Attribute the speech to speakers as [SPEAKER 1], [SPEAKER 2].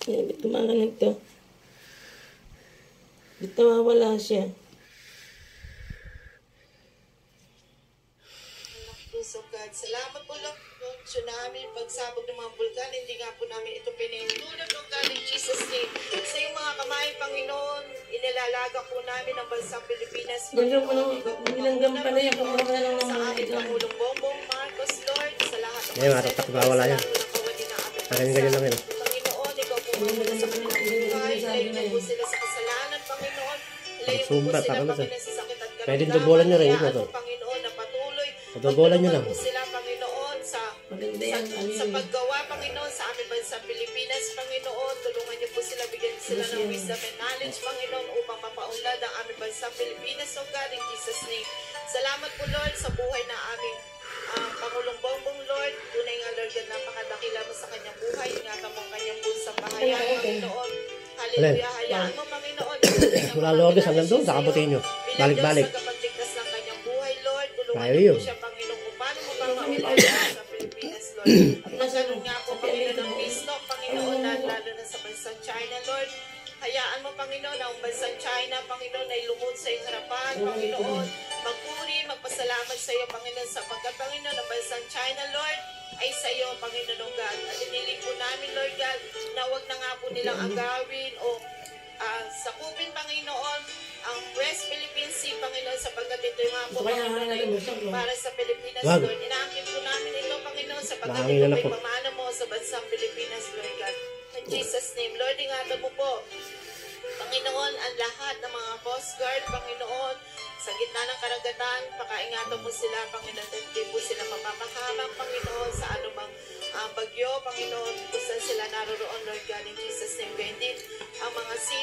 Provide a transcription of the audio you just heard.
[SPEAKER 1] Ba't gumaganito? Ba't nawawala siya?
[SPEAKER 2] So God, salamat po lang po tsunami, pagsabog ng mga bulkan, hindi nga po namin ito pinahintulad ng God in Jesus name. Sa iyong mga kamay, Panginoon, inilalaga po namin ang bansang Pilipinas.
[SPEAKER 1] Nilanggam pa na yan.
[SPEAKER 2] Sa aming Pangulong Bongbong Marcos, Lord, sa lahat ng
[SPEAKER 3] mga matatak na wala yan. Ganyan lang yun.
[SPEAKER 2] Panginoon, ikaw po muna sa kanilang buhay, layo na po sila sa kasalanan, Panginoon, layo po sila, Panginoon, sa sakit at
[SPEAKER 3] pwede dobolan nyo rin ito.
[SPEAKER 2] Panginoon, na patuloy
[SPEAKER 3] Dobolan nyo lang.
[SPEAKER 2] sila, Panginoon, sa paggawa, Panginoon, sa aming bansang Pilipinas, Panginoon, tulungan niyo po sila, bigyan sila ng wisdom and knowledge, Panginoon, upang mapaunlad ang aming bansang Pilipinas, O God, in Jesus' name. Salamat po, Lord, sa buhay na aming Pangulong Bongbong, Lord. Tunay nga, Lord, God, napakadakila mo sa kanyang buhay. Ingatan mo ang kanyang bunsang bahayan, Panginoon. Hallelujah. Hayaan mo, Panginoon.
[SPEAKER 3] Mula Lourdes hanggang doon, nakabutin nyo. Balik-balik.
[SPEAKER 2] Sa kapagligtas ng kanyang buhay, Lord. Tulungan
[SPEAKER 3] Tayo
[SPEAKER 2] niyo
[SPEAKER 3] yun.
[SPEAKER 2] po siya, Panginoon, kung paano mo bang maulaw sa Pilipinas, Lord. Nagkaroon nga po, Panginoon, ng peace talk, Panginoon, lalo na sa bansang China, Lord. Hayaan mo, Panginoon, na ang bansang China, Panginoon, ay lumod sa iyong harapan, Panginoon. Magpuri, magpasalamat sa iyo, Panginoon, sapagkat, Panginoon, ang bansang China, Lord, ay sa iyo, Panginoon, God. At iniling po namin, Lord God, na huwag na nga po nilang agawin o sakupin, Panginoon, ang West Philippine Sea, Panginoon, sapagkat ito nga po, Panginoon, ay para sa Pilipinas, Lord. Inaangkin po namin ito, Panginoon, sapagkat ito may pamana mo sa bansang Pilipinas, Lord God. In Jesus' name, Lord, ingatan mo po, Panginoon, ang lahat ng mga Coast Guard, Panginoon, sa gitna ng karagatan, pakaingatan mo sila, Panginoon, hindi po sila mapapahamak, Panginoon, sa anumang bagyo, Panginoon, kung saan sila naroroon, Lord God, in Jesus' name, hindi ang mga sea